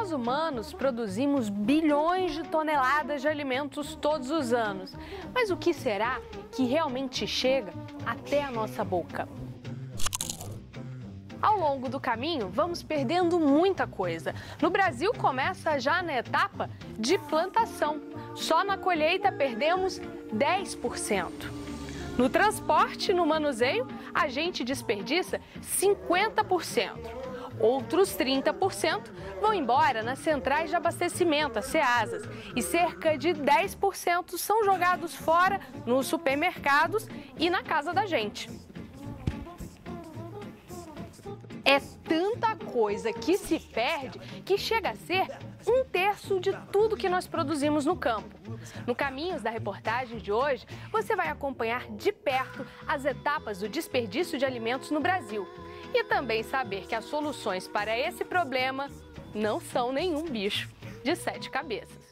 Nós humanos produzimos bilhões de toneladas de alimentos todos os anos. Mas o que será que realmente chega até a nossa boca? Ao longo do caminho, vamos perdendo muita coisa. No Brasil, começa já na etapa de plantação. Só na colheita perdemos 10%. No transporte e no manuseio, a gente desperdiça 50%. Outros 30% vão embora nas centrais de abastecimento, as CEASAs, e cerca de 10% são jogados fora nos supermercados e na casa da gente. É tanta coisa que se perde que chega a ser 1/3 de tudo que nós produzimos no campo. No Caminhos da reportagem de hoje, você vai acompanhar de perto as etapas do desperdício de alimentos no Brasil e também saber que as soluções para esse problema não são nenhum bicho de 7 cabeças.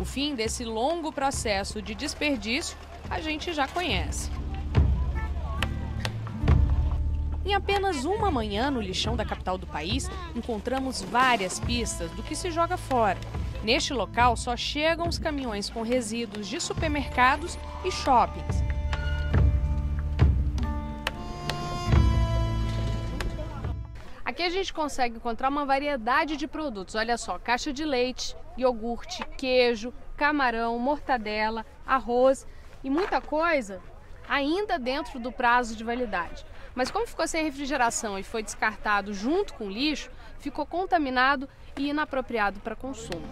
O fim desse longo processo de desperdício a gente já conhece. Em apenas uma manhã no lixão da capital do país, encontramos várias pistas do que se joga fora. Neste local só chegam os caminhões com resíduos de supermercados e shoppings. Aqui a gente consegue encontrar uma variedade de produtos. Olha só, caixa de leite, iogurte, queijo, camarão, mortadela, arroz e muita coisa ainda dentro do prazo de validade. Mas como ficou sem refrigeração e foi descartado junto com o lixo, ficou contaminado e inapropriado para consumo.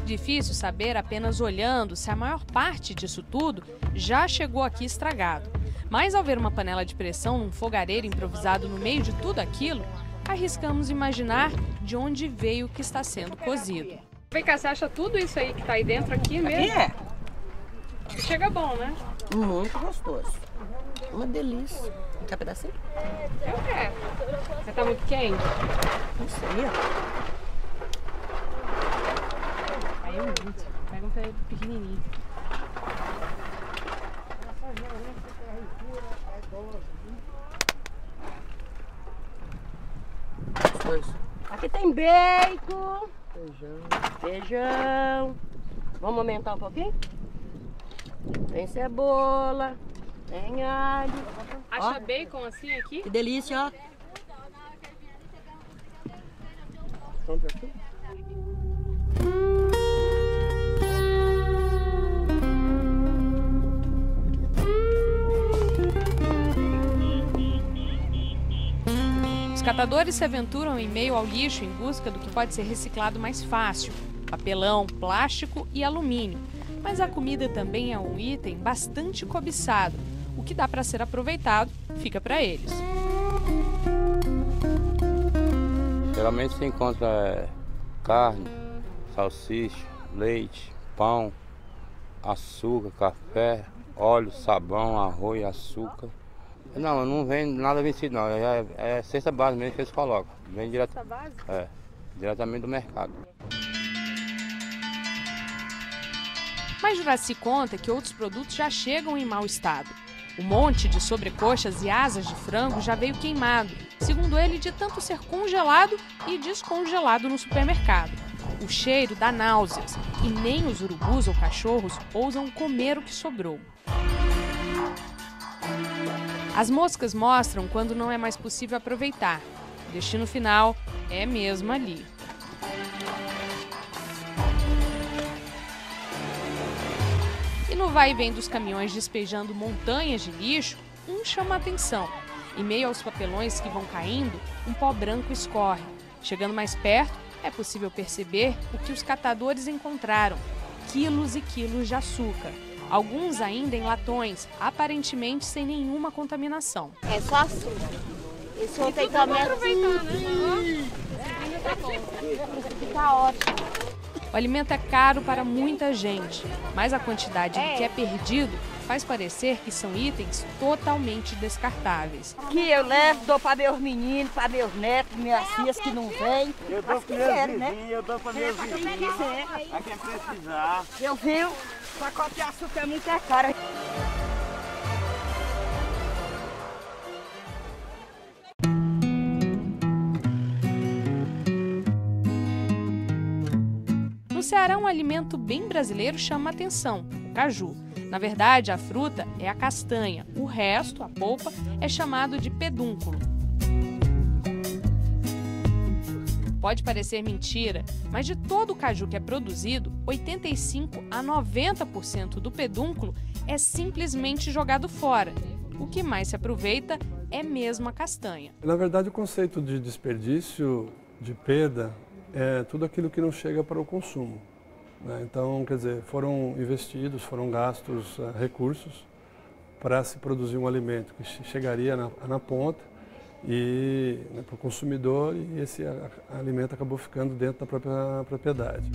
Difícil saber apenas olhando se a maior parte disso tudo já chegou aqui estragado. Mas ao ver uma panela de pressão num fogareiro improvisado no meio de tudo aquilo, arriscamos imaginar de onde veio o que está sendo cozido. Vem cá, você acha tudo isso aí que está aí dentro aqui mesmo? Aqui é. Chega bom, né? Muito gostoso. Uma delícia. Quer um pedacinho? Eu quero. Mas tá muito quente? Não sei, ó. Aí é muito. Pega um pequenininho. Aqui tem bacon, feijão. Vamos aumentar um pouquinho? Tem cebola, tem alho. Acha bacon assim aqui? Que delícia, ó. Compra aqui. Os catadores se aventuram em meio ao lixo em busca do que pode ser reciclado mais fácil: papelão, plástico e alumínio. Mas a comida também é um item bastante cobiçado. O que dá para ser aproveitado fica para eles. Geralmente se encontra carne, salsicha, leite, pão, açúcar, café, óleo, sabão, arroz, açúcar. Não, não vem nada vencido não, é cesta básica mesmo que eles colocam. Vem diretamente do mercado. Mas Juraci conta que outros produtos já chegam em mau estado. O monte de sobrecoxas e asas de frango já veio queimado, segundo ele, de tanto ser congelado e descongelado no supermercado. O cheiro dá náuseas e nem os urubus ou cachorros ousam comer o que sobrou. As moscas mostram quando não é mais possível aproveitar. O destino final é mesmo ali. E no vai e vem dos caminhões despejando montanhas de lixo, um chama a atenção. Em meio aos papelões que vão caindo, um pó branco escorre. Chegando mais perto, é possível perceber o que os catadores encontraram: quilos e quilos de açúcar. Alguns ainda em latões, aparentemente sem nenhuma contaminação. É só açúcar. Esse outro aí também tá ótimo. O alimento é caro para muita gente, mas a quantidade que é perdido faz parecer que são itens totalmente descartáveis. Que eu levo, dou para meus meninos, para meus netos, minhas filhas que não vêm. Eu dou para meus vizinhos, eu dou para meus vizinhos. A quem precisar. Eu vi, pacote de açúcar é muito caro. No Ceará, um alimento bem brasileiro chama a atenção, o caju. Na verdade, a fruta é a castanha, o resto, a polpa, é chamado de pedúnculo. Pode parecer mentira, mas de todo o caju que é produzido, 85% a 90% do pedúnculo é simplesmente jogado fora. O que mais se aproveita é mesmo a castanha. Na verdade, o conceito de desperdício, de perda, é tudo aquilo que não chega para o consumo, né? Então, quer dizer, foram investidos, foram gastos recursos para se produzir um alimento que chegaria na ponta e para o consumidor, e esse alimento acabou ficando dentro da própria propriedade.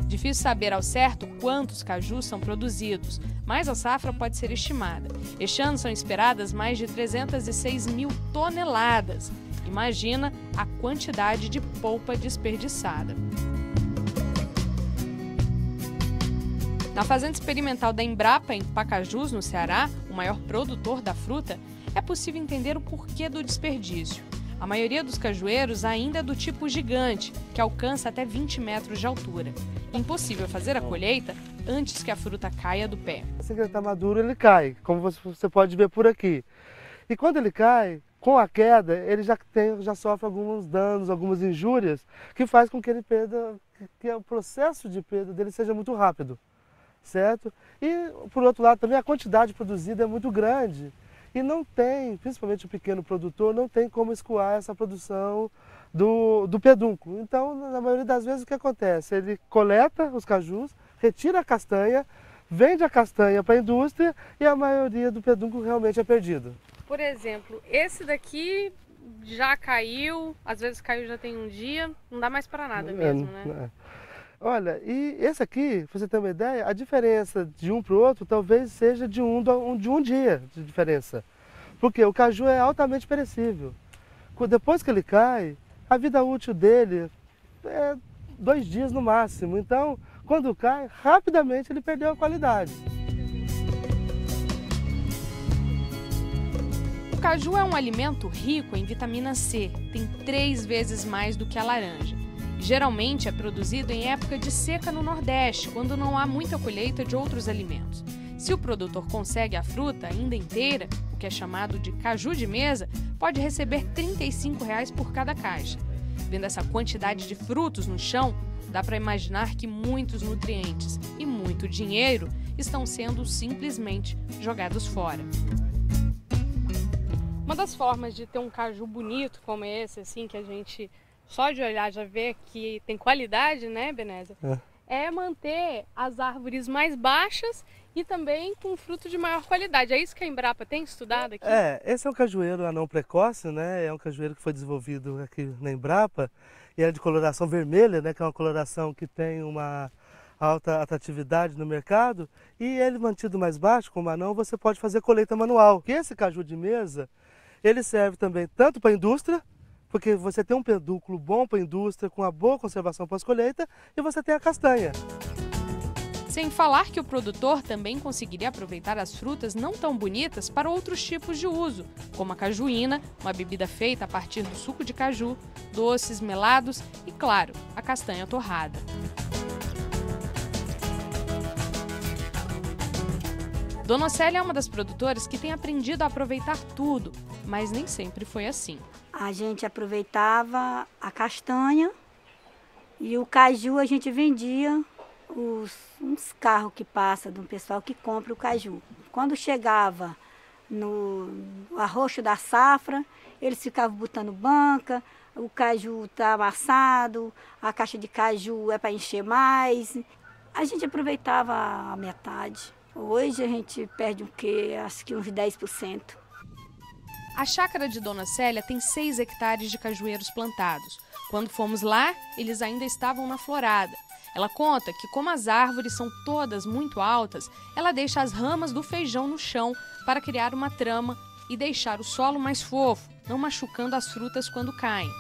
Difícil saber ao certo quantos cajus são produzidos, mas a safra pode ser estimada. Este ano são esperadas mais de 306 mil toneladas. Imagina a quantidade de polpa desperdiçada. Na fazenda experimental da Embrapa, em Pacajus, no Ceará, o maior produtor da fruta, é possível entender o porquê do desperdício. A maioria dos cajueiros ainda é do tipo gigante, que alcança até 20 metros de altura. É impossível fazer a colheita antes que a fruta caia do pé. Assim que ele está maduro, ele cai, como você pode ver por aqui. E quando ele cai, com a queda, ele já sofre alguns danos, algumas injúrias, que faz com que ele perda, que o processo de perda dele seja muito rápido, certo? E, por outro lado, também a quantidade produzida é muito grande. E não tem, principalmente o pequeno produtor, não tem como escoar essa produção do pedúnculo. Então, na maioria das vezes, o que acontece? Ele coleta os cajus, retira a castanha, vende a castanha para a indústria e a maioria do pedúnculo realmente é perdido. Por exemplo, esse daqui já caiu, às vezes caiu já tem um dia, não dá mais para nada mesmo, né? Olha, e esse aqui, pra você ter uma ideia, a diferença de um para o outro talvez seja de um dia de diferença. Porque o caju é altamente perecível. Depois que ele cai, a vida útil dele é 2 dias no máximo. Então, quando cai, rapidamente ele perdeu a qualidade. O caju é um alimento rico em vitamina C, tem 3 vezes mais do que a laranja. Geralmente é produzido em época de seca no Nordeste, quando não há muita colheita de outros alimentos. Se o produtor consegue a fruta ainda inteira, o que é chamado de caju de mesa, pode receber R$ 35 por cada caixa. Vendo essa quantidade de frutos no chão, dá para imaginar que muitos nutrientes e muito dinheiro estão sendo simplesmente jogados fora. Uma das formas de ter um caju bonito como esse, assim, que a gente só de olhar já vê que tem qualidade, né, Benézia? É manter as árvores mais baixas e também com fruto de maior qualidade. É isso que a Embrapa tem estudado aqui? Esse é um cajueiro anão precoce, né? É um cajueiro que foi desenvolvido aqui na Embrapa e é de coloração vermelha, né? Que é uma coloração que tem uma alta atratividade no mercado, e ele mantido mais baixo, como anão, você pode fazer colheita manual. E esse caju de mesa, ele serve também tanto para a indústria, porque você tem um pedúnculo bom para a indústria, com uma boa conservação pós-colheita, e você tem a castanha. Sem falar que o produtor também conseguiria aproveitar as frutas não tão bonitas para outros tipos de uso, como a cajuína, uma bebida feita a partir do suco de caju, doces, melados e, claro, a castanha torrada. Dona Célia é uma das produtoras que tem aprendido a aproveitar tudo, mas nem sempre foi assim. A gente aproveitava a castanha e o caju a gente vendia uns carros que passam do pessoal que compra o caju. Quando chegava no arroxo da safra, eles ficavam botando banca, o caju está amassado, a caixa de caju é para encher mais. A gente aproveitava a metade. Hoje a gente perde o quê? Acho que uns 10%. A chácara de Dona Célia tem 6 hectares de cajueiros plantados. Quando fomos lá, eles ainda estavam na florada. Ela conta que, como as árvores são todas muito altas, ela deixa as ramas do feijão no chão para criar uma trama e deixar o solo mais fofo, não machucando as frutas quando caem.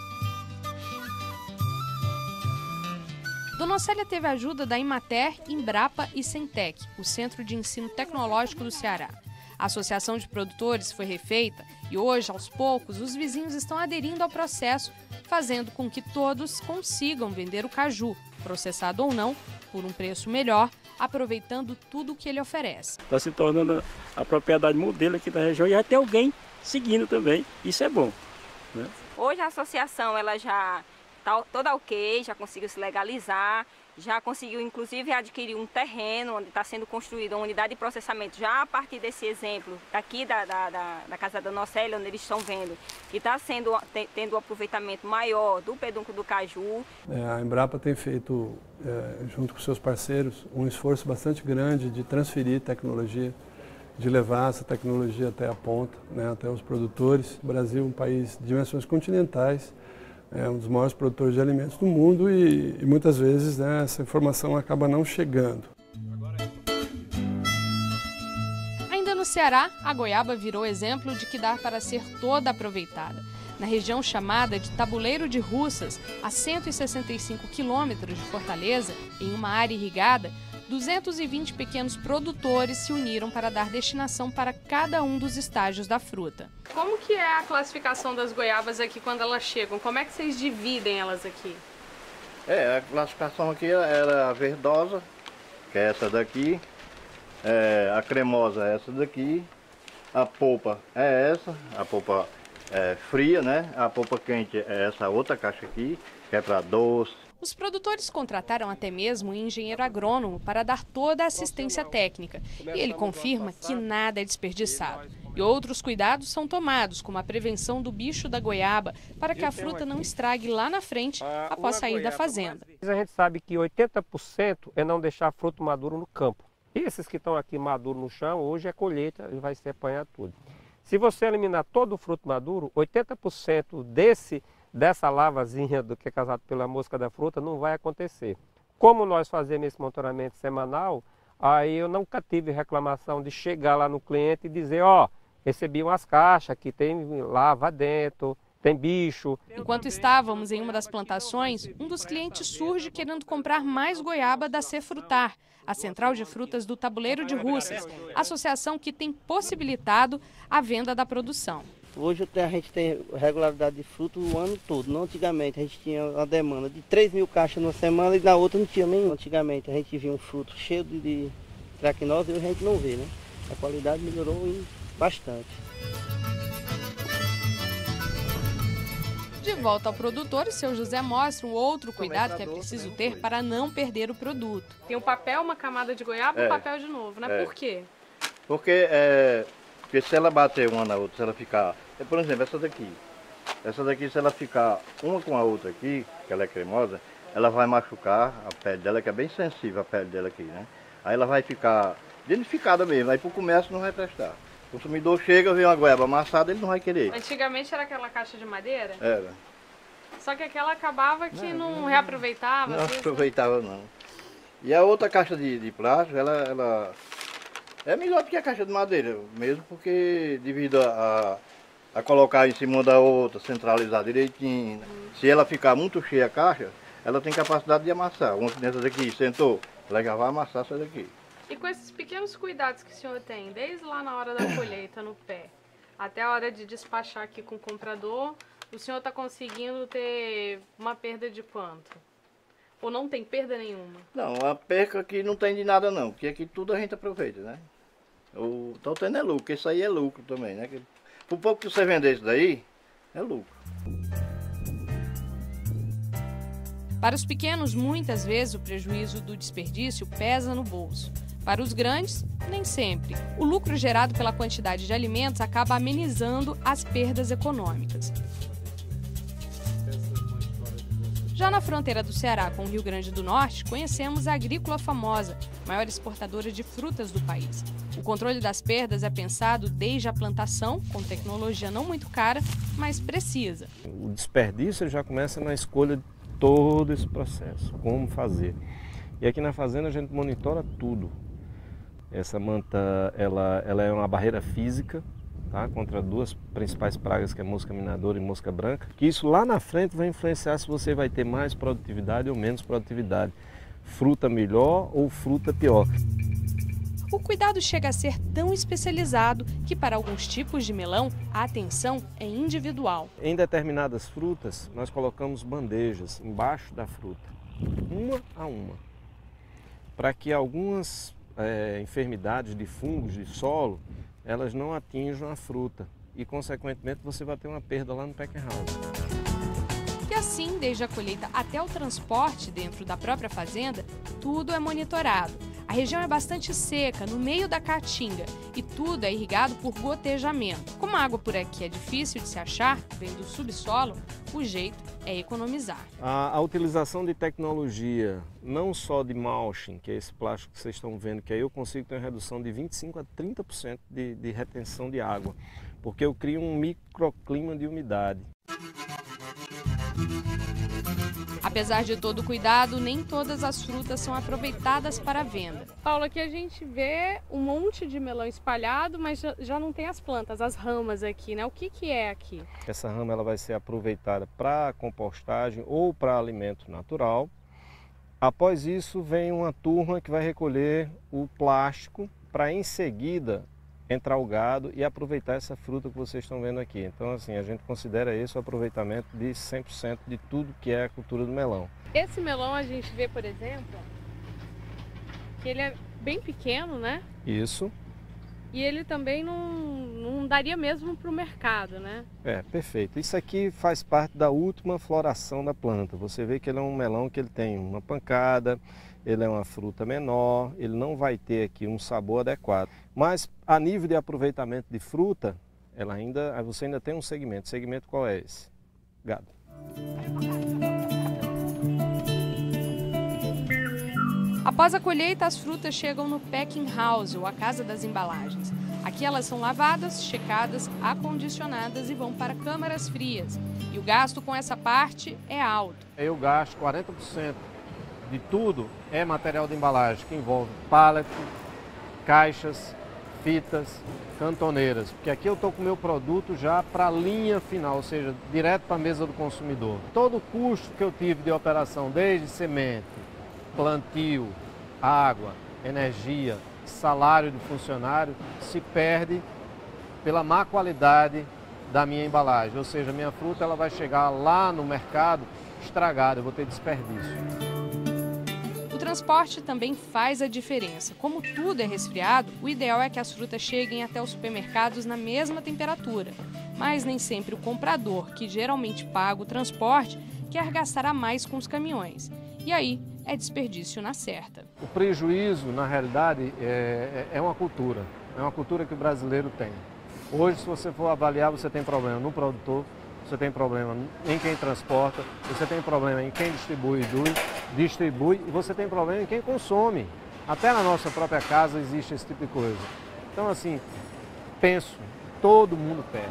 Dona Célia teve a ajuda da Imater, Embrapa e Centec, o Centro de Ensino Tecnológico do Ceará. A Associação de Produtores foi refeita e hoje, aos poucos, os vizinhos estão aderindo ao processo, fazendo com que todos consigam vender o caju, processado ou não, por um preço melhor, aproveitando tudo o que ele oferece. Está se tornando a propriedade modelo aqui da região e vai ter alguém seguindo também. Isso é bom, né? Hoje a associação ela já está toda ok, já conseguiu se legalizar, já conseguiu inclusive adquirir um terreno onde está sendo construída uma unidade de processamento, já a partir desse exemplo daqui da casa da Dona Célia, onde eles estão vendo, que está tendo um aproveitamento maior do pedúnculo do caju. A Embrapa tem feito, junto com seus parceiros, um esforço bastante grande de transferir tecnologia, de levar essa tecnologia até a ponta, né, até os produtores. O Brasil é um país de dimensões continentais, é um dos maiores produtores de alimentos do mundo e muitas vezes, né, essa informação acaba não chegando. Ainda no Ceará, a goiaba virou exemplo de que dá para ser toda aproveitada. Na região chamada de Tabuleiro de Russas, a 165 quilômetros de Fortaleza, em uma área irrigada, 220 pequenos produtores se uniram para dar destinação para cada um dos estágios da fruta. Como que é a classificação das goiabas aqui quando elas chegam? Como é que vocês dividem elas aqui? A classificação aqui era a verdosa, que é essa daqui, a cremosa é essa daqui, a polpa é essa, a polpa fria, né? A polpa quente é essa outra caixa aqui, que é para doce. Os produtores contrataram até mesmo um engenheiro agrônomo para dar toda a assistência técnica. E ele confirma que nada é desperdiçado. E outros cuidados são tomados, como a prevenção do bicho da goiaba, para que a fruta não estrague lá na frente após sair da fazenda. A gente sabe que 80% é não deixar fruto maduro no campo. E esses que estão aqui maduros no chão, hoje é colheita e vai ser apanhado tudo. Se você eliminar todo o fruto maduro, 80% dessa lavazinha do que é causado pela mosca da fruta não vai acontecer. Como nós fazemos esse monitoramento semanal, aí eu nunca tive reclamação de chegar lá no cliente e dizer, recebi umas caixas que tem lava dentro, tem bicho. Enquanto estávamos em uma das plantações, um dos clientes surge querendo comprar mais goiaba da Cefrutar, a central de frutas do Tabuleiro de Russas, associação que tem possibilitado a venda da produção. Hoje a gente tem regularidade de fruto o ano todo. Não, antigamente a gente tinha uma demanda de 3.000 caixas numa semana e na outra não tinha nenhum. Antigamente a gente via um fruto cheio de traquinose e hoje a gente não vê, né? A qualidade melhorou bastante. De volta ao produtor, o seu José mostra um outro cuidado que é preciso ter para não perder o produto. Tem um papel, uma camada de goiaba e um papel de novo, né? Por quê? Porque se ela bater uma na outra, se ela ficar... Por exemplo, essa daqui, se ela ficar uma com a outra aqui, que ela é cremosa, ela vai machucar a pele dela, que é bem sensível a pele dela aqui, né? Aí ela vai ficar danificada mesmo, aí pro comércio não vai prestar. O consumidor chega, vê uma goiaba amassada, ele não vai querer. Antigamente era aquela caixa de madeira? Era. Só que aquela acabava que não reaproveitava? Não aproveitava não. E a outra caixa de plástico, ela é melhor do que a caixa de madeira, mesmo porque devido a colocar em cima da outra, centralizar direitinho. Se ela ficar muito cheia a caixa, ela tem capacidade de amassar. Uma dessas aqui sentou, ela já vai amassar essa daqui. E com esses pequenos cuidados que o senhor tem, desde lá na hora da colheita no pé, até a hora de despachar aqui com o comprador, o senhor está conseguindo ter uma perda de quanto? Ou não tem perda nenhuma? Não, a perca aqui não tem de nada não, porque aqui tudo a gente aproveita, né? Então tendo é lucro, isso aí é lucro também, né? Por pouco que você vender isso daí, é lucro. Para os pequenos, muitas vezes o prejuízo do desperdício pesa no bolso. Para os grandes, nem sempre. O lucro gerado pela quantidade de alimentos acaba amenizando as perdas econômicas. Já na fronteira do Ceará com o Rio Grande do Norte, conhecemos a Agrícola Famosa, maior exportadora de frutas do país. O controle das perdas é pensado desde a plantação, com tecnologia não muito cara, mas precisa. O desperdício já começa na escolha de todo esse processo, como fazer. E aqui na fazenda a gente monitora tudo. Essa manta, ela é uma barreira física, tá? Contra duas principais pragas, que é mosca minadora e mosca branca, que isso lá na frente vai influenciar se você vai ter mais produtividade ou menos produtividade, fruta melhor ou fruta pior. O cuidado chega a ser tão especializado que para alguns tipos de melão a atenção é individual. Em determinadas frutas nós colocamos bandejas embaixo da fruta, uma a uma, para que algumas enfermidades de fungos de solo, elas não atinjam a fruta e, consequentemente, você vai ter uma perda lá no packing house. E assim, desde a colheita até o transporte dentro da própria fazenda, tudo é monitorado. A região é bastante seca, no meio da caatinga, e tudo é irrigado por gotejamento. Como a água por aqui é difícil de se achar, vem do subsolo, o jeito é economizar. A utilização de tecnologia, não só de mulching, que é esse plástico que vocês estão vendo, que aí eu consigo ter uma redução de 25% a 30% de retenção de água, porque eu crio um microclima de umidade. Apesar de todo o cuidado, nem todas as frutas são aproveitadas para a venda. Paulo, aqui a gente vê um monte de melão espalhado, mas já não tem as plantas, as ramas aqui, né? O que é aqui? Essa rama ela vai ser aproveitada para compostagem ou para alimento natural. Após isso, vem uma turma que vai recolher o plástico para em seguida entrar o gado e aproveitar essa fruta que vocês estão vendo aqui. Então, assim, a gente considera esse o aproveitamento de 100% de tudo que é a cultura do melão. Esse melão a gente vê, por exemplo, que ele é bem pequeno, né? Isso. E ele também não daria mesmo para o mercado, né? É, perfeito. Isso aqui faz parte da última floração da planta. Você vê que ele é um melão que ele tem uma pancada, ele é uma fruta menor, ele não vai ter aqui um sabor adequado. Mas a nível de aproveitamento de fruta, você ainda tem um segmento. O segmento qual é esse? Gado. Após a colheita, as frutas chegam no packing house, ou a casa das embalagens. Aqui elas são lavadas, checadas, acondicionadas e vão para câmaras frias. E o gasto com essa parte é alto. Eu gasto 40% de tudo é material de embalagem, que envolve pallet, caixas, fitas, cantoneiras. Porque aqui eu estou com o meu produto já para a linha final, ou seja, direto para a mesa do consumidor. Todo o custo que eu tive de operação, desde semente, plantio, água, energia, salário de funcionário, se perde pela má qualidade da minha embalagem. Ou seja, a minha fruta ela vai chegar lá no mercado estragada, eu vou ter desperdício. O transporte também faz a diferença. Como tudo é resfriado, o ideal é que as frutas cheguem até os supermercados na mesma temperatura. Mas nem sempre o comprador, que geralmente paga o transporte, quer gastar a mais com os caminhões. E aí é desperdício na certa. O prejuízo, na realidade, é uma cultura. É uma cultura que o brasileiro tem. Hoje, se você for avaliar, você tem problema no produtor, você tem problema em quem transporta, você tem problema em quem distribui e você tem problema em quem consome. Até na nossa própria casa existe esse tipo de coisa. Então, assim, penso, todo mundo perde.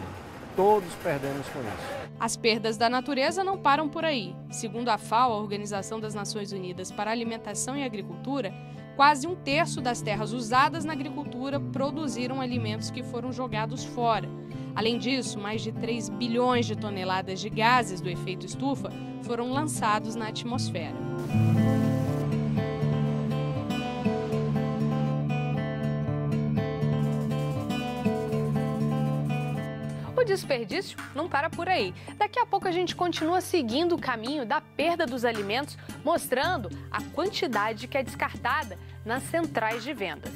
Todos perdemos com isso. As perdas da natureza não param por aí. Segundo a FAO, a Organização das Nações Unidas para a Alimentação e Agricultura, quase 1/3 das terras usadas na agricultura produziram alimentos que foram jogados fora. Além disso, mais de 3 bilhões de toneladas de gases do efeito estufa foram lançados na atmosfera. O desperdício não para por aí. Daqui a pouco a gente continua seguindo o caminho da perda dos alimentos, mostrando a quantidade que é descartada nas centrais de vendas.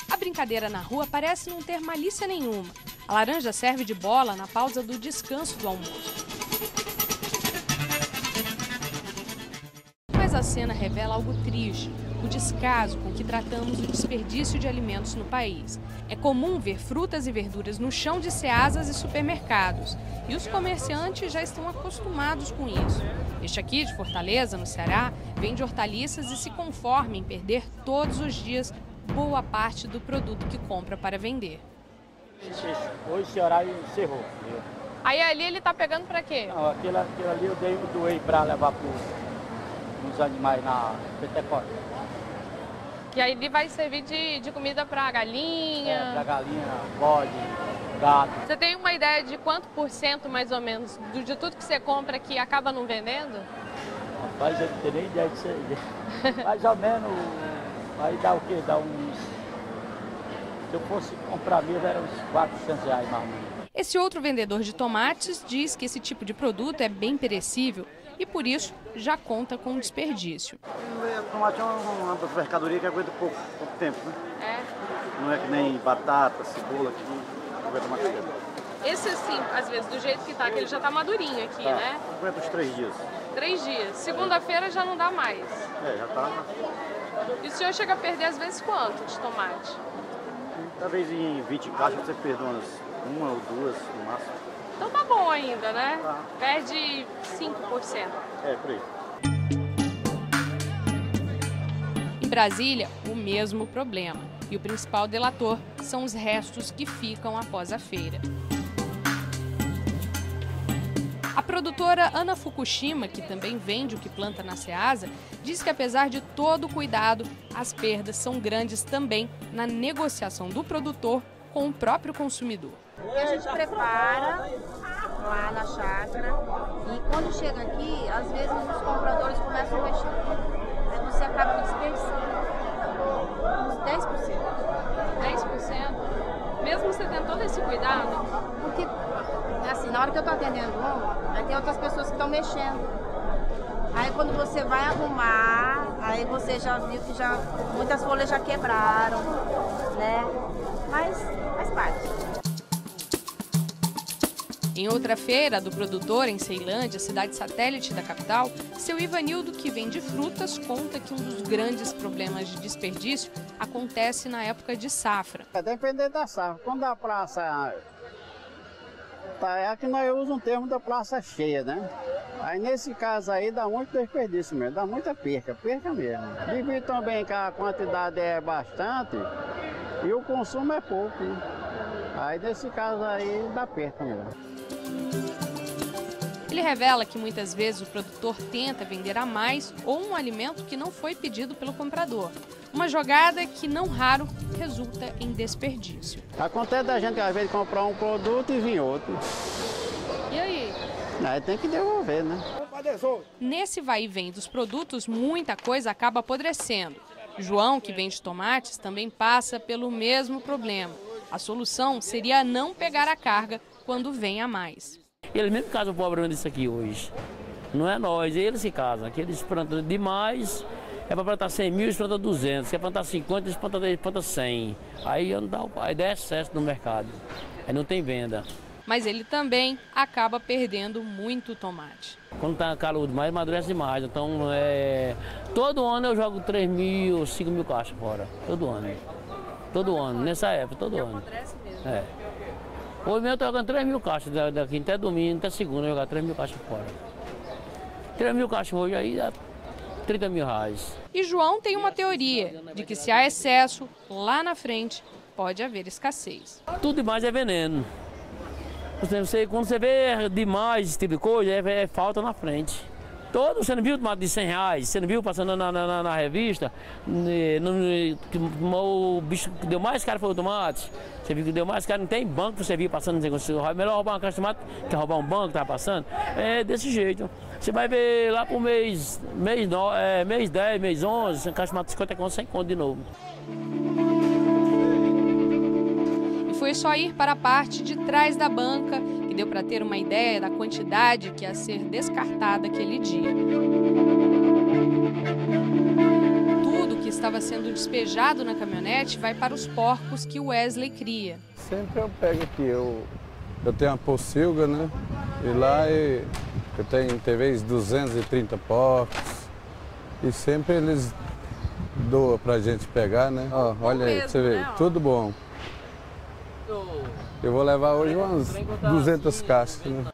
A brincadeira na rua parece não ter malícia nenhuma. A laranja serve de bola na pausa do descanso do almoço. Mas a cena revela algo triste. o descaso com que tratamos o desperdício de alimentos no país. É comum ver frutas e verduras no chão de ceasas e supermercados, e os comerciantes já estão acostumados com isso. Este aqui, de Fortaleza, no Ceará, vende hortaliças e se conforma em perder todos os dias boa parte do produto que compra para vender. Hoje esse horário encerrou. Aí ali ele está pegando para quê? Não, aquilo ali eu doei para levar para os animais na Pentecostes. E aí ele vai servir de comida para galinha? Para galinha, bode, gato. Você tem uma ideia de quanto por cento, mais ou menos, de tudo que você compra que acaba não vendendo? Rapaz, eu não tenho nem ideia disso aí. Mais ou menos, aí dá o quê? Dá uns... Se eu fosse comprar mesmo, era uns R$400 mais ou menos. Esse outro vendedor de tomates diz que esse tipo de produto é bem perecível e, por isso, já conta com desperdício. O tomate é uma mercadoria que aguenta pouco tempo, né? É? Não é que nem batata, cebola, que aguenta mais tempo. Esse, assim, às vezes, do jeito que tá, que ele já tá madurinho aqui, tá, né? Aguenta uns 3 dias. 3 dias. Segunda-feira já não dá mais. É, já tá. E o senhor chega a perder, às vezes, quanto de tomate? Talvez em 20 caixas você perde umas 1 ou 2 no máximo. Então tá bom ainda, né? Tá. Perde 5%. É, por aí. Em Brasília, o mesmo problema. E o principal delator são os restos que ficam após a feira. A produtora Ana Fukushima, que também vende o que planta na Ceasa, diz que apesar de todo o cuidado, as perdas são grandes também na negociação do produtor com o próprio consumidor. A gente prepara lá na chácara e quando chega aqui, às vezes os compradores começam a mexer. Aí você acaba desperdiçando uns 10%. 10%? Mesmo você tendo todo esse cuidado? Porque, assim, na hora que eu tô atendendo aí tem outras pessoas que estão mexendo. Aí quando você vai arrumar, aí você já viu que muitas folhas já quebraram, né? Mas faz parte. Em outra feira do produtor, em Ceilândia, cidade satélite da capital, seu Ivanildo, que vende frutas, conta que um dos grandes problemas de desperdício acontece na época de safra. Depende da safra. Quando a praça... É que nós usamos um termo da praça cheia, né? Aí nesse caso aí dá muito desperdício mesmo, dá muita perca mesmo. Devido também que a quantidade é bastante e o consumo é pouco, né? Aí nesse caso aí dá perca mesmo. Ele revela que muitas vezes o produtor tenta vender a mais ou um alimento que não foi pedido pelo comprador. Uma jogada que, não raro, resulta em desperdício. Acontece da gente às vezes comprar um produto e vir outro. E aí? Aí tem que devolver, né? Nesse vai e vem dos produtos, muita coisa acaba apodrecendo. João, que vende tomates, também passa pelo mesmo problema. A solução seria não pegar a carga quando vem a mais. Eles mesmo casam o problema disso aqui hoje. Não é nós, eles se casam. Aqui eles plantam demais, é para plantar 100 mil, eles plantam 200. Quer plantar 50, eles plantam 100. Aí dá excesso no mercado, aí não tem venda. Mas ele também acaba perdendo muito tomate. Quando está calor demais, amadurece demais. Então, todo ano eu jogo 3 mil, 5 mil caixas fora. Todo ano. Todo ano, nessa época, todo ano. É. Hoje mesmo eu estou jogando 3 mil caixas, daqui até domingo, até segunda, eu jogar 3 mil caixas fora. 3 mil caixas hoje aí dá 30 mil reais. E João tem uma teoria de que se há excesso, lá na frente pode haver escassez. Tudo demais é veneno. Quando você vê demais esse tipo de coisa, é falta na frente. Você não viu o tomate de 100 reais? Você não viu passando na revista? O bicho que deu mais caro foi o tomate. Você viu que deu mais caro, não tem banco que você viu passando. Melhor roubar uma caixa de tomate que roubar um banco que tá passando. É desse jeito. Você vai ver lá pro mês 10, mês 11, caixa de tomate 50 conto, 100 conto de novo. E foi só ir para a parte de trás da banca que deu para ter uma ideia da quantidade que ia ser descartada aquele dia. Tudo que estava sendo despejado na caminhonete vai para os porcos que o Wesley cria. Sempre eu pego aqui, eu tenho uma pocilga, né? E lá eu tenho, talvez, 230 porcos. E sempre eles doa pra gente pegar, né? Ó, olha aí, você vê, tudo bom. Eu vou levar hoje umas 200 caixas, né?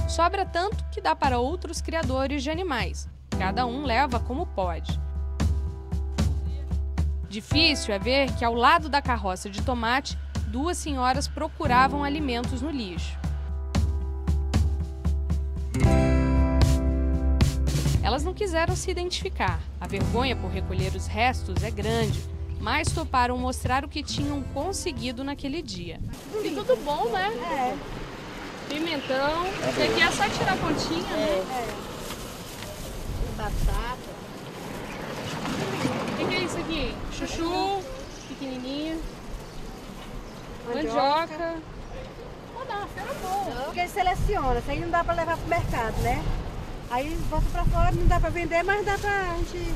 Sobra tanto que dá para outros criadores de animais. Cada um leva como pode. Difícil é ver que ao lado da carroça de tomate, duas senhoras procuravam alimentos no lixo. Elas não quiseram se identificar. A vergonha por recolher os restos é grande, mas toparam mostrar o que tinham conseguido naquele dia. E tudo bom, né? É. Pimentão. Isso aqui é só tirar a pontinha, né? É. Batata. O que é isso aqui? Chuchu, pequenininho. Mandioca. Pô, dá uma feira boa. Porque ele seleciona, isso aí não dá pra levar pro mercado, né? Aí volta pra fora, não dá pra vender, mas dá pra gente...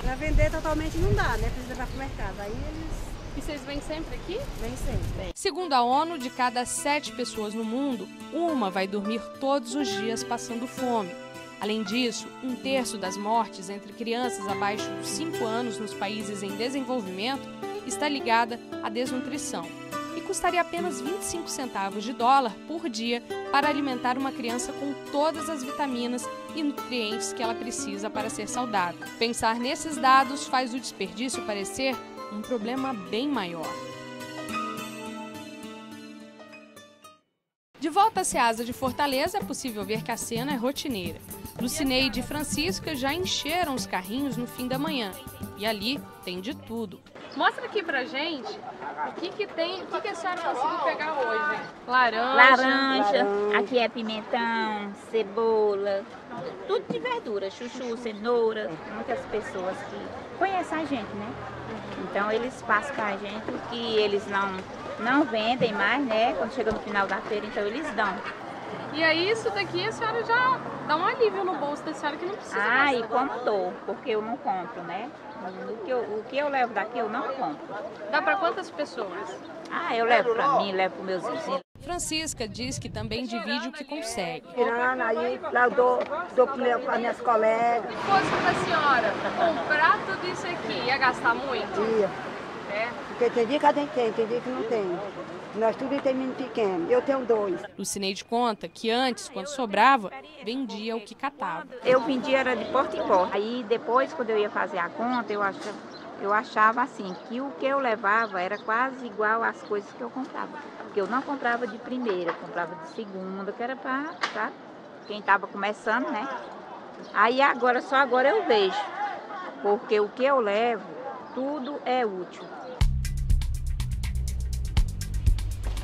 Pra vender totalmente não dá, né? Precisa levar pro mercado. Aí eles... E vocês vêm sempre aqui? Vêm sempre. Segundo a ONU, de cada 7 pessoas no mundo, uma vai dormir todos os dias passando fome. Além disso, 1/3 das mortes entre crianças abaixo dos 5 anos nos países em desenvolvimento está ligada à desnutrição. E custaria apenas 25 centavos de dólar por dia para alimentar uma criança com todas as vitaminas e nutrientes que ela precisa para ser saudável. Pensar nesses dados faz o desperdício parecer um problema bem maior. De volta à Ceasa de Fortaleza, é possível ver que a cena é rotineira. Lucineide e Francisca já encheram os carrinhos no fim da manhã. E ali tem de tudo. Mostra aqui pra gente o que tem, o que a senhora conseguiu pegar hoje. Laranja, aqui é pimentão, cebola, tudo de verdura, chuchu, cenoura. Muitas pessoas que conhecem a gente, né? Então eles passam pra gente o que eles não vendem mais, né? Quando chega no final da feira, então eles dão. E aí isso daqui a senhora já dá um alívio no bolso da senhora que não precisa mais. E como dou, porque eu não compro, né? O que eu levo daqui eu não compro. Dá para quantas pessoas? Eu levo para mim, levo para meus vizinhos. Francisca diz que também divide o que consegue. Aí eu dou para minhas colegas. Se fosse para a senhora comprar tudo isso aqui, ia gastar muito? Ia. Porque tem dia que a gente tem dia que não tem. Nós tudo tem menino pequeno, eu tenho 2. Lucineide conta que antes, quando sobrava, vendia o que catava. Eu vendia era de porta em porta. Aí depois, quando eu ia fazer a conta, eu achava assim, que o que eu levava era quase igual às coisas que eu comprava. Porque eu não comprava de primeira, eu comprava de segunda, que era para quem estava começando, né? Aí agora, só agora eu vejo. Porque o que eu levo, tudo é útil.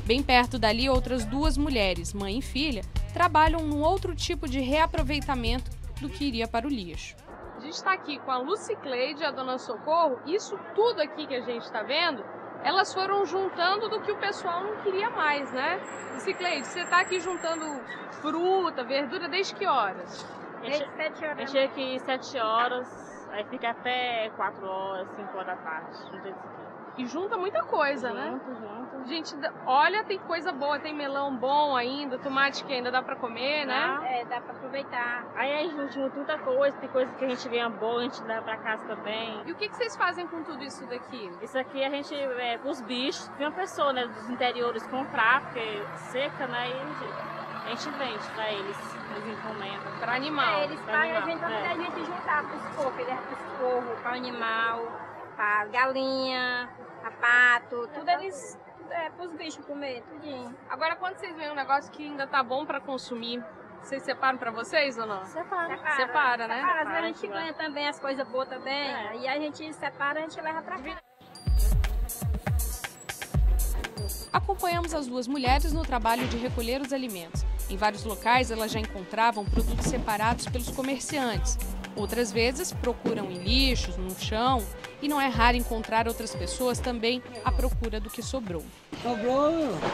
Bem perto dali, outras 2 mulheres, mãe e filha, trabalham num outro tipo de reaproveitamento do que iria para o lixo. A gente está aqui com a Lucicleide e a Dona Socorro. Isso tudo aqui que a gente está vendo, elas foram juntando do que o pessoal não queria mais, né? Lucicleide, você está aqui juntando fruta, verdura, desde que horas? Desde 7 horas. A gente chega aqui 7 horas, aí fica até 4 horas, 5 horas da tarde. E junta muita coisa, né? Gente, olha, tem coisa boa, tem melão bom ainda, tomate que ainda dá pra comer, né? Dá pra aproveitar. Aí a gente junta muita coisa, tem coisa que a gente ganha boa, a gente leva pra casa também. E o que vocês fazem com tudo isso daqui? Isso aqui a gente, pros bichos, tem uma pessoa, né, dos interiores comprar, porque seca, né, e a gente vende pra eles encomendam. Pra animal. Eles pagam a gente pra gente juntar pros porcos, pros porcos, pra animal, pra galinha, pra pato, tudo eles... pros bichos comer, tudinho. Agora, quando vocês veem um negócio que ainda tá bom pra consumir, vocês separam pra vocês ou não? Separa, né? Separa, às vezes a gente ganha também as coisas boas também, aí a gente separa e a gente leva pra casa. Acompanhamos as 2 mulheres no trabalho de recolher os alimentos. Em vários locais, elas já encontravam produtos separados pelos comerciantes. Outras vezes, procuram em lixos, no chão, e não é raro encontrar outras pessoas também à procura do que sobrou. Sobrou,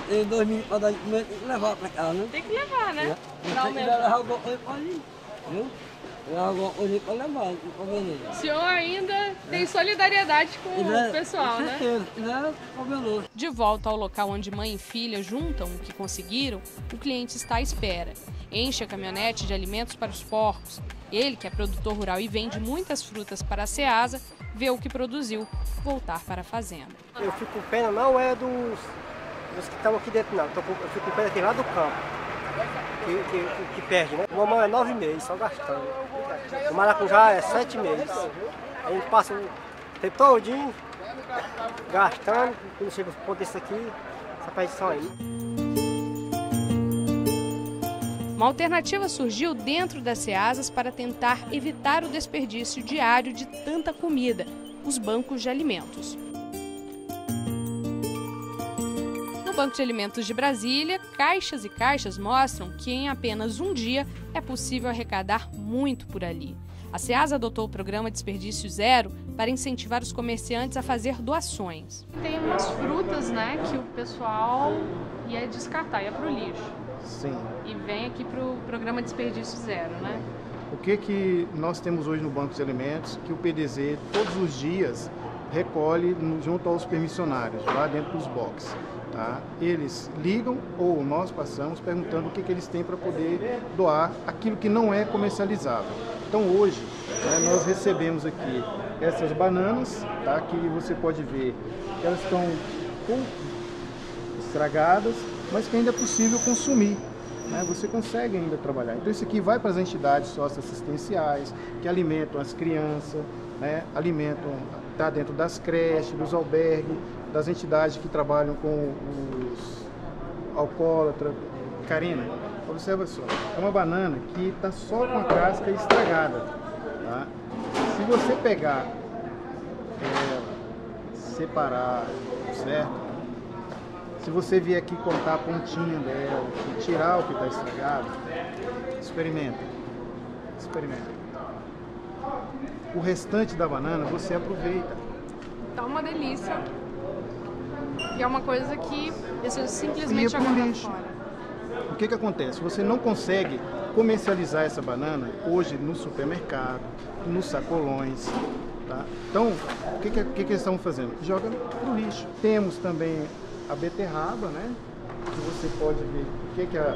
em 2 minutos para levar para casa, né? Tem que levar, né? Tem que levar alguma coisa para ali, viu? Levar alguma coisa para levar, para vender. O senhor ainda tem solidariedade com o pessoal, né? De volta ao local onde mãe e filha juntam o que conseguiram, o cliente está à espera. Enche a caminhonete de alimentos para os porcos. Ele, que é produtor rural e vende muitas frutas para a Ceasa, vê o que produziu voltar para a fazenda. Eu fico com pena não é dos que estão aqui dentro, não. Eu fico com pena aqui lá do campo, que perde, né? O mamão é 9 meses, só gastando. O maracujá é 7 meses. A gente passa o tempo todinho gastando, quando chega o ponto desse aqui, essa perdição aí. Uma alternativa surgiu dentro das Ceasas para tentar evitar o desperdício diário de tanta comida, os bancos de alimentos. No Banco de Alimentos de Brasília, caixas e caixas mostram que em apenas um dia é possível arrecadar muito por ali. A Ceasa adotou o programa Desperdício Zero para incentivar os comerciantes a fazer doações. Tem umas frutas, né, que o pessoal ia descartar, ia para o lixo. Sim. E vem aqui para o programa Desperdício Zero, né? O que nós temos hoje no Banco de Alimentos, que o PDZ todos os dias recolhe junto aos permissionários, lá dentro dos boxes. Tá? Eles ligam ou nós passamos perguntando o que eles têm para poder doar aquilo que não é comercializável. Então hoje, né, nós recebemos aqui essas bananas, tá, que você pode ver que elas estão estragadas, mas que ainda é possível consumir. Né? Você consegue ainda trabalhar. Então isso aqui vai para as entidades socioassistenciais, que alimentam as crianças, né? Alimentam, está dentro das creches, dos albergues, das entidades que trabalham com os alcoólatras. Karina, observa só, é uma banana que está só com a casca estragada. Tá? Se você pegar ela, separar, certo? Se você vier aqui cortar a pontinha dela e tirar o que está estragado, experimenta. O restante da banana você aproveita. Tá uma delícia. E é uma coisa que você simplesmente joga fora. O que acontece? Você não consegue comercializar essa banana hoje no supermercado, nos sacolões. Tá? Então, o que eles estão fazendo? Joga pro lixo. Temos também a beterraba, né? Que você pode ver o que é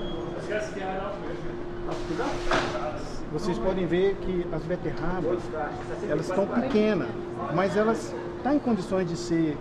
Vocês podem ver que as beterrabas, elas estão pequenas, mas elas estão em condições de ser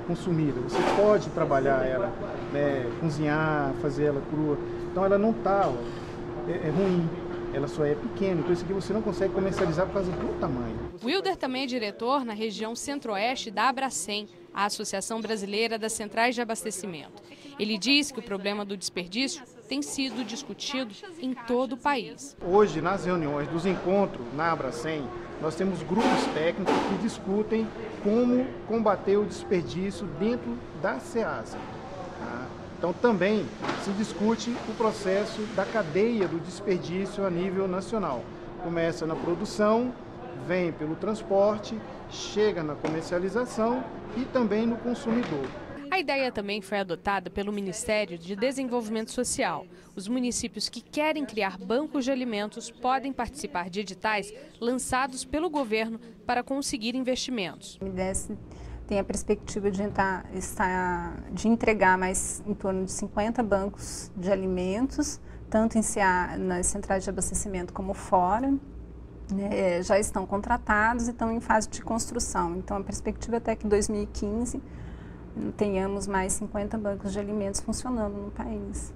consumida. Você pode trabalhar ela, né, cozinhar, fazer ela crua. Então ela não está ruim, ela só é pequena. Então isso aqui você não consegue comercializar por causa do tamanho. Wilder também é diretor na região centro-oeste da Abracem, a Associação Brasileira das Centrais de Abastecimento. Ele diz que o problema do desperdício tem sido discutido em todo o país. Hoje, nas reuniões dos encontros na Abracem, nós temos grupos técnicos que discutem como combater o desperdício dentro da Ceasa. Tá? Então também se discute o processo da cadeia do desperdício a nível nacional. Começa na produção, vem pelo transporte, chega na comercialização e também no consumidor. A ideia também foi adotada pelo Ministério de Desenvolvimento Social. Os municípios que querem criar bancos de alimentos podem participar de editais lançados pelo governo para conseguir investimentos. O MDS tem a perspectiva de entregar mais em torno de 50 bancos de alimentos, tanto nas centrais de abastecimento como fora. Já estão contratados e estão em fase de construção. Então a perspectiva é até que em 2015 tenhamos mais 50 bancos de alimentos funcionando no país.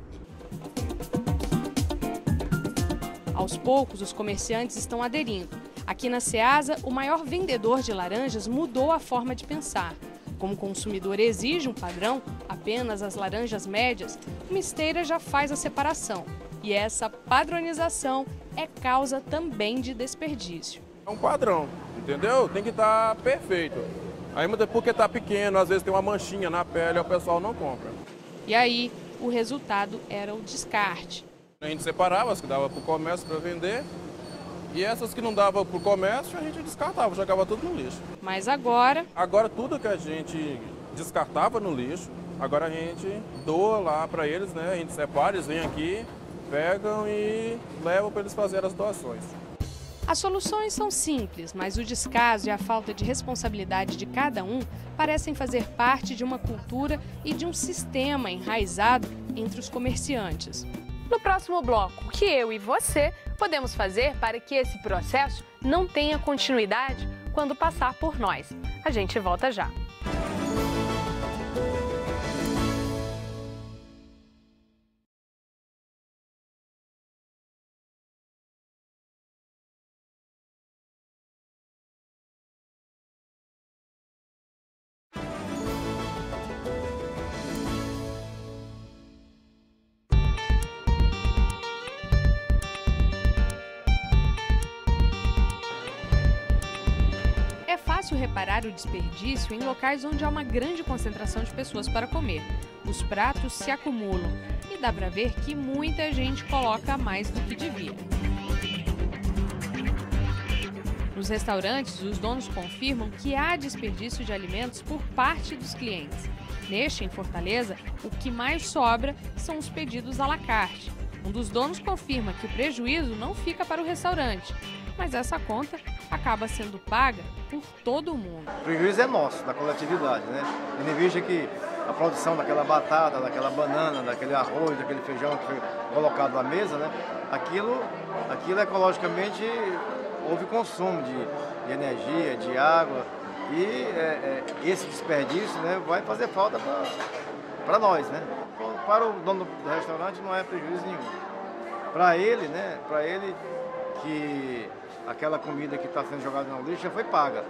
Aos poucos, os comerciantes estão aderindo. Aqui na Ceasa, o maior vendedor de laranjas mudou a forma de pensar. Como o consumidor exige um padrão, apenas as laranjas médias, uma esteira já faz a separação. E essa padronização é causa também de desperdício. É um padrão, entendeu? Tem que estar perfeito. Aí porque está pequeno, às vezes tem uma manchinha na pele, o pessoal não compra. E aí, o resultado era o descarte. A gente separava as que dava para o comércio para vender e essas que não dava para o comércio a gente descartava, jogava tudo no lixo. Mas agora... Agora tudo que a gente descartava no lixo, agora a gente doa lá para eles, né? A gente separa, eles vêm aqui, pegam e levam para eles fazerem as doações. As soluções são simples, mas o descaso e a falta de responsabilidade de cada um parecem fazer parte de uma cultura e de um sistema enraizado entre os comerciantes. No próximo bloco, o que eu e você podemos fazer para que esse processo não tenha continuidade quando passar por nós? A gente volta já. É fácil reparar o desperdício em locais onde há uma grande concentração de pessoas para comer. Os pratos se acumulam e dá para ver que muita gente coloca mais do que devia. Nos restaurantes, os donos confirmam que há desperdício de alimentos por parte dos clientes. Neste, em Fortaleza, o que mais sobra são os pedidos à la carte. Um dos donos confirma que o prejuízo não fica para o restaurante, mas essa conta acaba sendo paga por todo mundo. O prejuízo é nosso, da coletividade, né? Tendo em vista que a produção daquela batata, daquela banana, daquele arroz, daquele feijão que foi colocado na mesa, né? Aquilo ecologicamente houve consumo de energia, de água e esse desperdício, né, vai fazer falta para nós, né? Para o dono do restaurante não é prejuízo nenhum. Para ele, né? Para ele que aquela comida que está sendo jogada no lixo já foi paga.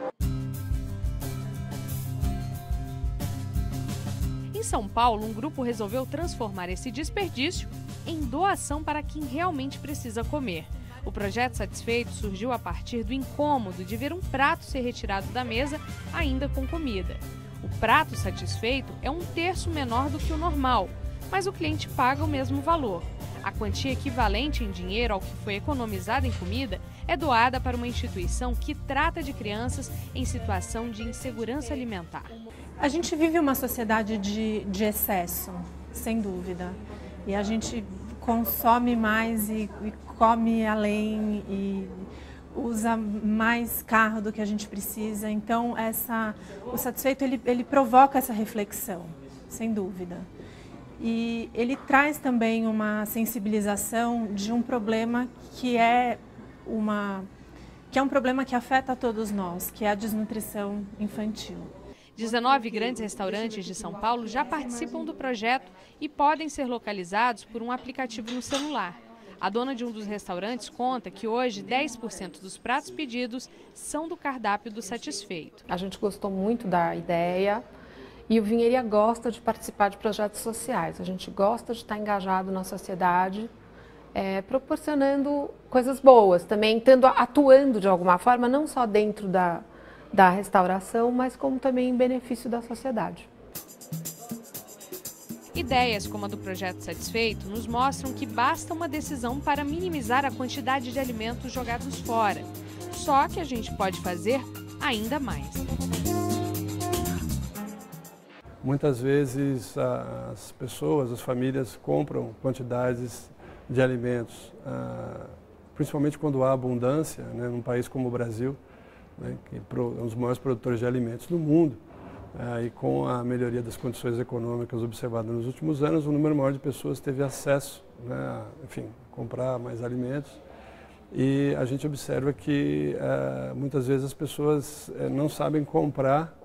Em São Paulo, um grupo resolveu transformar esse desperdício em doação para quem realmente precisa comer. O projeto Satisfeito surgiu a partir do incômodo de ver um prato ser retirado da mesa ainda com comida. O prato satisfeito é 1/3 menor do que o normal, mas o cliente paga o mesmo valor. A quantia equivalente em dinheiro ao que foi economizado em comida é doada para uma instituição que trata de crianças em situação de insegurança alimentar. A gente vive uma sociedade de excesso, sem dúvida. E a gente consome mais e come além e usa mais carro do que a gente precisa. Então, o Satisfeito ele provoca essa reflexão, sem dúvida. E ele traz também uma sensibilização de um problema que é um problema que afeta a todos nós, que é a desnutrição infantil. 19 grandes restaurantes de São Paulo já participam do projeto e podem ser localizados por um aplicativo no celular. A dona de um dos restaurantes conta que hoje 10% dos pratos pedidos são do cardápio do Satisfeito. A gente gostou muito da ideia e o Vinheria gosta de participar de projetos sociais. A gente gosta de estar engajado na sociedade, proporcionando coisas boas, também atuando de alguma forma, não só dentro da restauração, mas como também em benefício da sociedade. Ideias como a do Projeto Satisfeito nos mostram que basta uma decisão para minimizar a quantidade de alimentos jogados fora. Só que a gente pode fazer ainda mais. Muitas vezes as pessoas, as famílias compram quantidades de alimentos, principalmente quando há abundância, né, num país como o Brasil, né, que é um dos maiores produtores de alimentos do mundo. E com a melhoria das condições econômicas observadas nos últimos anos, um número maior de pessoas teve acesso, né, a, enfim, comprar mais alimentos. E a gente observa que muitas vezes as pessoas não sabem comprar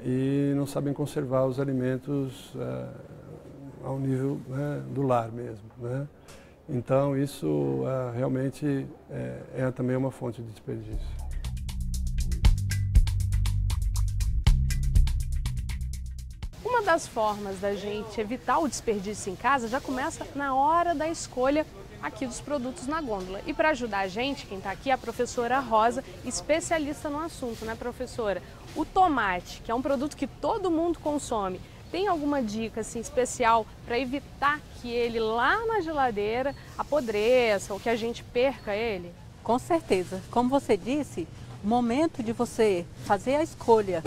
e não sabem conservar os alimentos ao nível, né, do lar mesmo, né? Então isso realmente é também uma fonte de desperdício. Uma das formas da gente evitar o desperdício em casa já começa na hora da escolha aqui dos produtos na gôndola. E para ajudar a gente, quem está aqui é a professora Rosa, especialista no assunto, né, professora? O tomate, que é um produto que todo mundo consome, tem alguma dica assim, especial para evitar que ele lá na geladeira apodreça ou que a gente perca ele? Com certeza. Como você disse, o momento de você fazer a escolha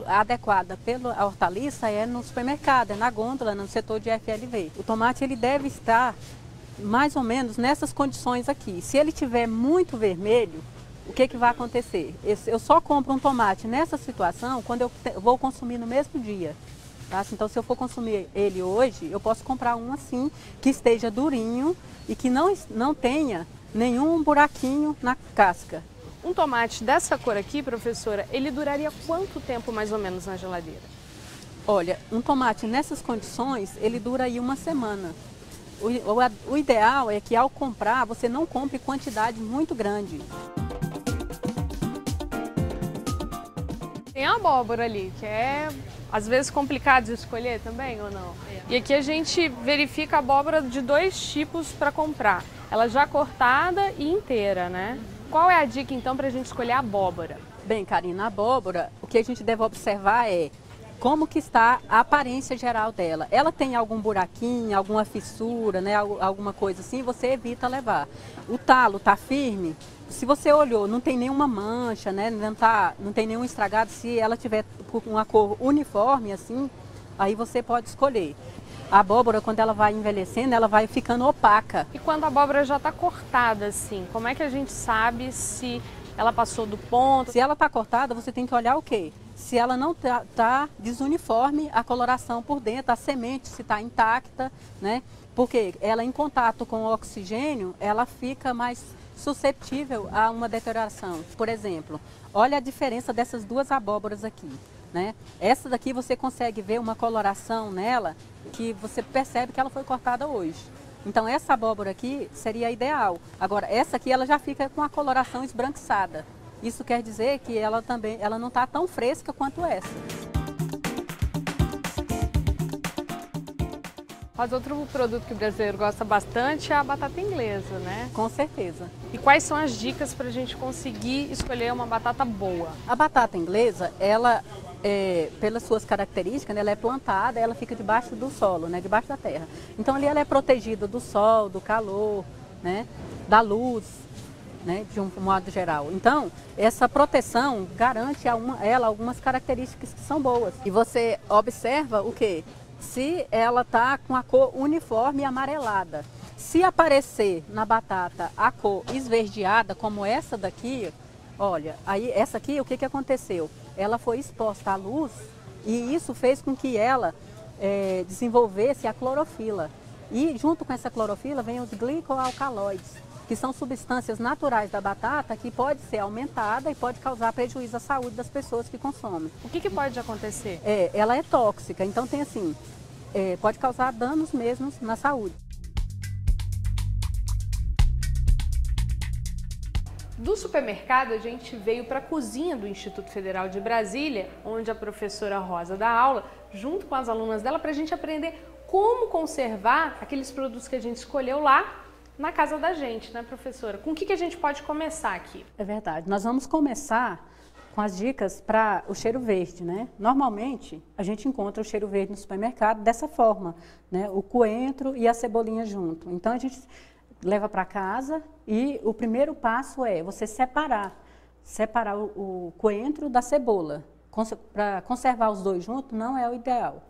adequada pela hortaliça é no supermercado, é na gôndola, no setor de FLV. O tomate ele deve estar mais ou menos nessas condições aqui. Se ele tiver muito vermelho, o que vai acontecer? Eu só compro um tomate nessa situação quando eu vou consumir no mesmo dia. Tá? Então, se eu for consumir ele hoje, eu posso comprar um assim, que esteja durinho e que não tenha nenhum buraquinho na casca. Um tomate dessa cor aqui, professora, ele duraria quanto tempo mais ou menos na geladeira? Olha, um tomate nessas condições, ele dura aí uma semana. O ideal é que ao comprar, você não compre quantidade muito grande. Tem a abóbora ali, que é às vezes complicado de escolher também, ou não? E aqui a gente verifica a abóbora de 2 tipos para comprar. Ela já cortada e inteira, né? Qual é a dica então para a gente escolher a abóbora? Bem, Karina, a abóbora, o que a gente deve observar é como que está a aparência geral dela. Ela tem algum buraquinho, alguma fissura, né, alguma coisa assim, você evita levar. O talo está firme, se você olhou, não tem nenhuma mancha, né, não tem nenhum estragado, se ela tiver uma cor uniforme assim, aí você pode escolher. A abóbora, quando ela vai envelhecendo, ela vai ficando opaca. E quando a abóbora já está cortada assim, como é que a gente sabe se ela passou do ponto? Se ela está cortada, você tem que olhar o quê? Se ela não está desuniforme, a coloração por dentro, a semente se está intacta, né? Porque ela em contato com o oxigênio, ela fica mais suscetível a uma deterioração. Por exemplo, olha a diferença dessas 2 abóboras aqui, né? Essa daqui você consegue ver uma coloração nela que você percebe que ela foi cortada hoje. Então essa abóbora aqui seria ideal. Agora essa aqui ela já fica com a coloração esbranquiçada. Isso quer dizer que ela não está tão fresca quanto essa. Mas outro produto que o brasileiro gosta bastante é a batata inglesa, né? Com certeza. E quais são as dicas para a gente conseguir escolher uma batata boa? A batata inglesa, ela, pelas suas características, né, ela é plantada, ela fica debaixo do solo, né, debaixo da terra. Então ali ela é protegida do sol, do calor, né, da luz, né, de um modo geral. Então, essa proteção garante a ela algumas características que são boas. E você observa o quê? Se ela está com a cor uniforme e amarelada. Se aparecer na batata a cor esverdeada, como essa daqui, olha, aí essa aqui, o que aconteceu? Ela foi exposta à luz e isso fez com que ela desenvolvesse a clorofila. E junto com essa clorofila vem os glicoalcaloides, que são substâncias naturais da batata que pode ser aumentada e pode causar prejuízo à saúde das pessoas que consomem. O que pode acontecer? Ela é tóxica, então tem assim, pode causar danos mesmo na saúde. Do supermercado, a gente veio para a cozinha do Instituto Federal de Brasília, onde a professora Rosa dá aula, junto com as alunas dela, para a gente aprender como conservar aqueles produtos que a gente escolheu lá na casa da gente, né, professora? Com o que a gente pode começar aqui? É verdade. Nós vamos começar com as dicas para o cheiro verde, né? Normalmente, a gente encontra o cheiro verde no supermercado dessa forma, né? O coentro e a cebolinha junto. Então, a gente leva para casa e o primeiro passo é você separar o coentro da cebola. Para conservar os dois juntos não é o ideal.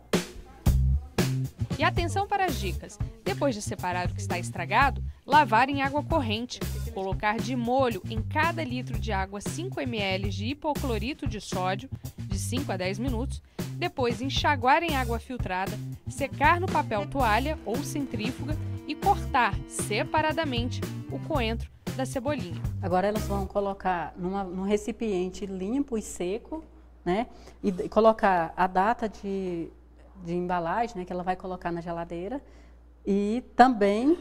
E atenção para as dicas. Depois de separar o que está estragado, lavar em água corrente, colocar de molho em cada litro de água 5 ml de hipoclorito de sódio, de 5 a 10 minutos, depois enxaguar em água filtrada, secar no papel toalha ou centrífuga e cortar separadamente o coentro da cebolinha. Agora elas vão colocar num recipiente limpo e seco, né? E colocar a data de embalagem, né, que ela vai colocar na geladeira e também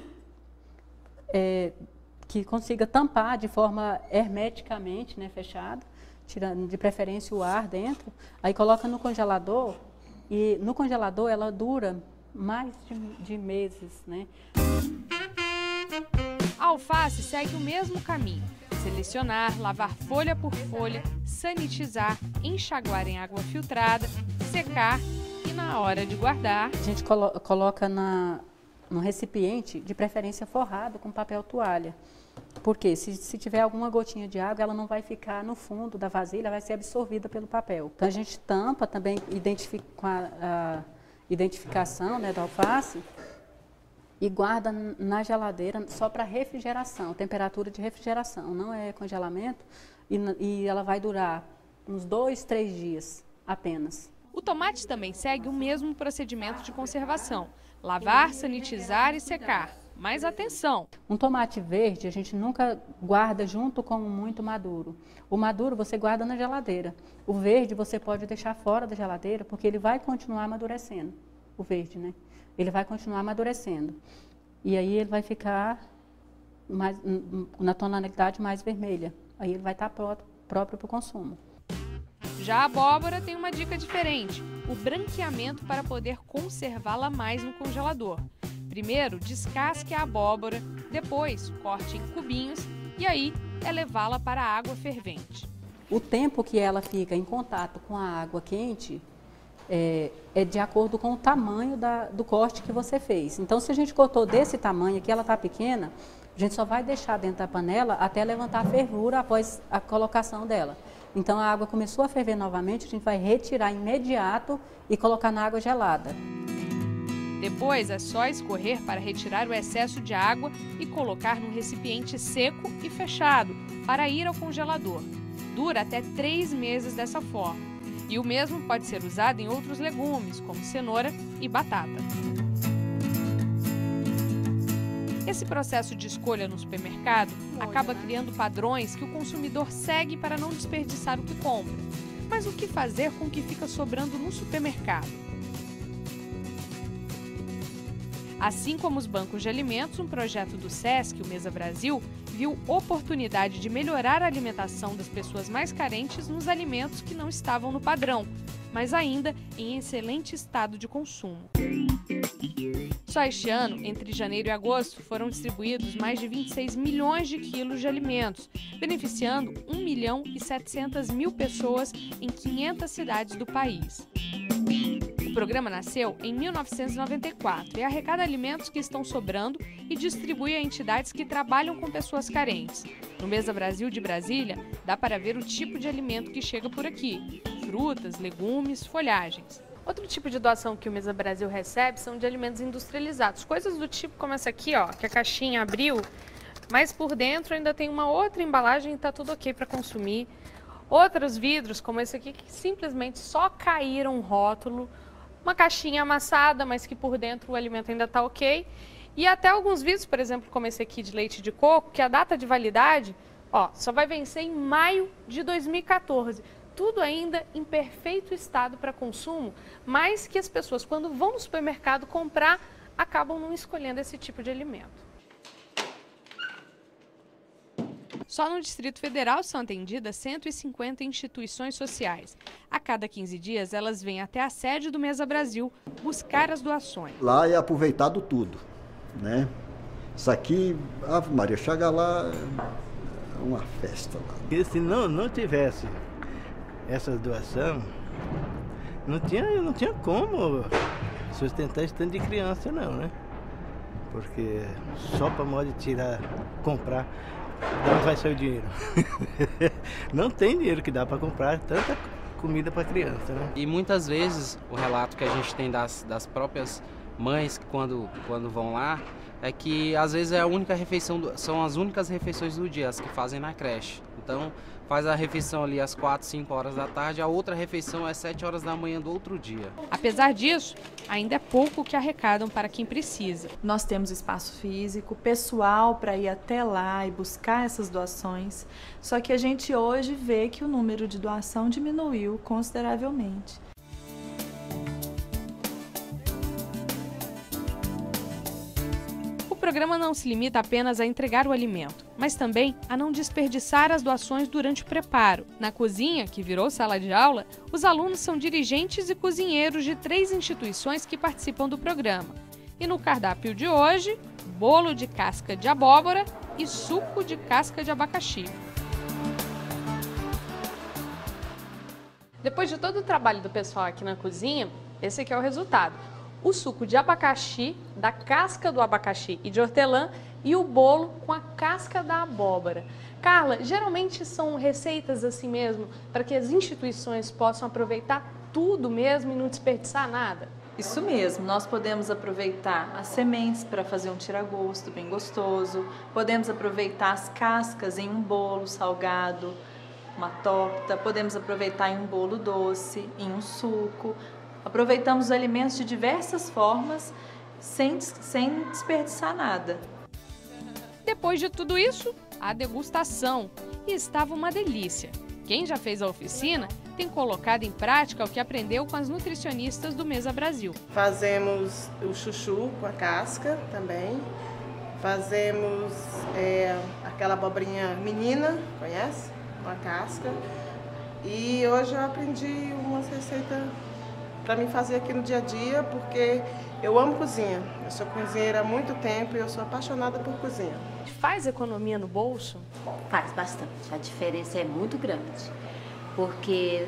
que consiga tampar de forma hermeticamente, né, fechada, tirando de preferência o ar dentro. Aí coloca no congelador e no congelador ela dura mais de meses, né? A alface segue o mesmo caminho. Selecionar, lavar folha por folha, sanitizar, enxaguar em água filtrada, secar e na hora de guardar... A gente coloca num recipiente, de preferência forrado com papel toalha. Porque se tiver alguma gotinha de água, ela não vai ficar no fundo da vasilha, vai ser absorvida pelo papel. Então a gente tampa também com a identificação, né, da alface e guarda na geladeira só para refrigeração, temperatura de refrigeração, não é congelamento, e ela vai durar uns 2, 3 dias apenas. O tomate também segue o mesmo procedimento de conservação: lavar, sanitizar e secar. Mas atenção! Um tomate verde a gente nunca guarda junto com o muito maduro. O maduro você guarda na geladeira. O verde você pode deixar fora da geladeira porque ele vai continuar amadurecendo. O verde, né? Ele vai continuar amadurecendo. E aí ele vai ficar mais, na tonalidade mais vermelha. Aí ele vai estar próprio para o consumo. Já a abóbora tem uma dica diferente: o branqueamento para poder conservá-la mais no congelador. Primeiro, descasque a abóbora, depois corte em cubinhos e aí é levá-la para a água fervente. O tempo que ela fica em contato com a água quente é de acordo com o tamanho do corte que você fez. Então, se a gente cortou desse tamanho aqui, ela está pequena, a gente só vai deixar dentro da panela até levantar a fervura após a colocação dela. Então, a água começou a ferver novamente, a gente vai retirar imediato e colocar na água gelada. Depois é só escorrer para retirar o excesso de água e colocar num recipiente seco e fechado para ir ao congelador. Dura até 3 meses dessa forma. E o mesmo pode ser usado em outros legumes, como cenoura e batata. Esse processo de escolha no supermercado acaba criando padrões que o consumidor segue para não desperdiçar o que compra. Mas o que fazer com o que fica sobrando no supermercado? Assim como os bancos de alimentos, um projeto do SESC, o Mesa Brasil, viu oportunidade de melhorar a alimentação das pessoas mais carentes nos alimentos que não estavam no padrão, mas ainda em excelente estado de consumo. Só este ano, entre janeiro e agosto, foram distribuídos mais de 26 milhões de quilos de alimentos, beneficiando 1.700.000 pessoas em 500 cidades do país. O programa nasceu em 1994 e arrecada alimentos que estão sobrando e distribui a entidades que trabalham com pessoas carentes. No Mesa Brasil de Brasília, dá para ver o tipo de alimento que chega por aqui: frutas, legumes, folhagens. Outro tipo de doação que o Mesa Brasil recebe são de alimentos industrializados, coisas do tipo como essa aqui, ó, que a caixinha abriu, mas por dentro ainda tem uma outra embalagem e está tudo ok para consumir. Outros vidros, como esse aqui, que simplesmente só caíram um rótulo, uma caixinha amassada, mas que por dentro o alimento ainda está ok. E até alguns vidros, por exemplo, como esse aqui de leite de coco, que a data de validade, ó, só vai vencer em maio de 2014. Tudo ainda em perfeito estado para consumo, mas que as pessoas, quando vão no supermercado comprar, acabam não escolhendo esse tipo de alimento. Só no Distrito Federal são atendidas 150 instituições sociais. A cada 15 dias, elas vêm até a sede do Mesa Brasil buscar as doações. Lá é aproveitado tudo, né? Isso aqui, Ave Maria, chega lá, é uma festa lá. E se não tivesse essa doação, não tinha como sustentar esse tanto de criança não, né? Porque só para modo de tirar, comprar, de onde vai sair o dinheiro? Não tem dinheiro que dá para comprar tanta comida para criança, né? E muitas vezes o relato que a gente tem das próprias mães quando vão lá é que às vezes é a única refeição, são as únicas refeições do dia, as que fazem na creche. Então faz a refeição ali às 4, 5 horas da tarde, a outra refeição é 7 horas da manhã do outro dia. Apesar disso, ainda é pouco o que arrecadam para quem precisa. Nós temos espaço físico, pessoal para ir até lá e buscar essas doações, só que a gente hoje vê que o número de doação diminuiu consideravelmente. O programa não se limita apenas a entregar o alimento, mas também a não desperdiçar as doações durante o preparo. Na cozinha, que virou sala de aula, os alunos são dirigentes e cozinheiros de 3 instituições que participam do programa. E no cardápio de hoje, bolo de casca de abóbora e suco de casca de abacaxi. Depois de todo o trabalho do pessoal aqui na cozinha, esse aqui é o resultado. O suco de abacaxi, da casca do abacaxi e de hortelã e o bolo com a casca da abóbora. Carla, geralmente são receitas assim mesmo, para que as instituições possam aproveitar tudo mesmo e não desperdiçar nada? Isso mesmo, nós podemos aproveitar as sementes para fazer um tira-gosto bem gostoso, podemos aproveitar as cascas em um bolo salgado, uma torta, podemos aproveitar em um bolo doce, em um suco. Aproveitamos os alimentos de diversas formas, sem desperdiçar nada. Depois de tudo isso, a degustação. E estava uma delícia. Quem já fez a oficina tem colocado em prática o que aprendeu com as nutricionistas do Mesa Brasil. Fazemos o chuchu com a casca também. Fazemos aquela abobrinha menina, conhece? Com a casca. E hoje eu aprendi uma receita para mim fazer aqui no dia a dia, porque eu amo cozinha. Eu sou cozinheira há muito tempo e eu sou apaixonada por cozinha. Faz economia no bolso? Faz bastante. A diferença é muito grande. Porque,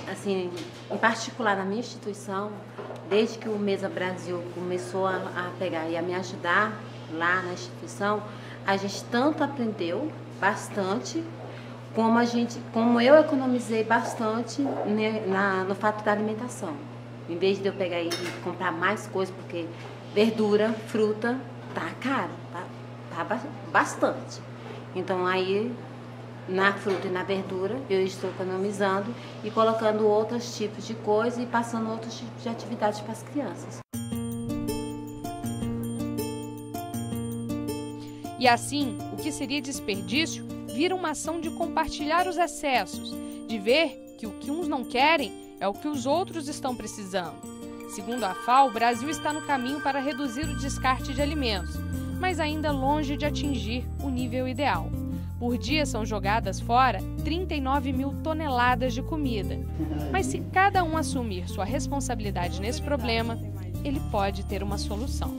assim, em particular na minha instituição, desde que o Mesa Brasil começou a pegar e a me ajudar lá na instituição, a gente tanto aprendeu bastante, como eu economizei bastante no fato da alimentação. Em vez de eu pegar e comprar mais coisas, porque verdura, fruta, tá caro, tá bastante. Então aí, na fruta e na verdura, eu estou economizando e colocando outros tipos de coisas e passando outros tipos de atividades para as crianças. E assim, o que seria desperdício vira uma ação de compartilhar os excessos, de ver que o que uns não querem é o que os outros estão precisando. Segundo a FAO, o Brasil está no caminho para reduzir o descarte de alimentos, mas ainda longe de atingir o nível ideal. Por dia são jogadas fora 39 mil toneladas de comida. Mas se cada um assumir sua responsabilidade nesse problema, ele pode ter uma solução.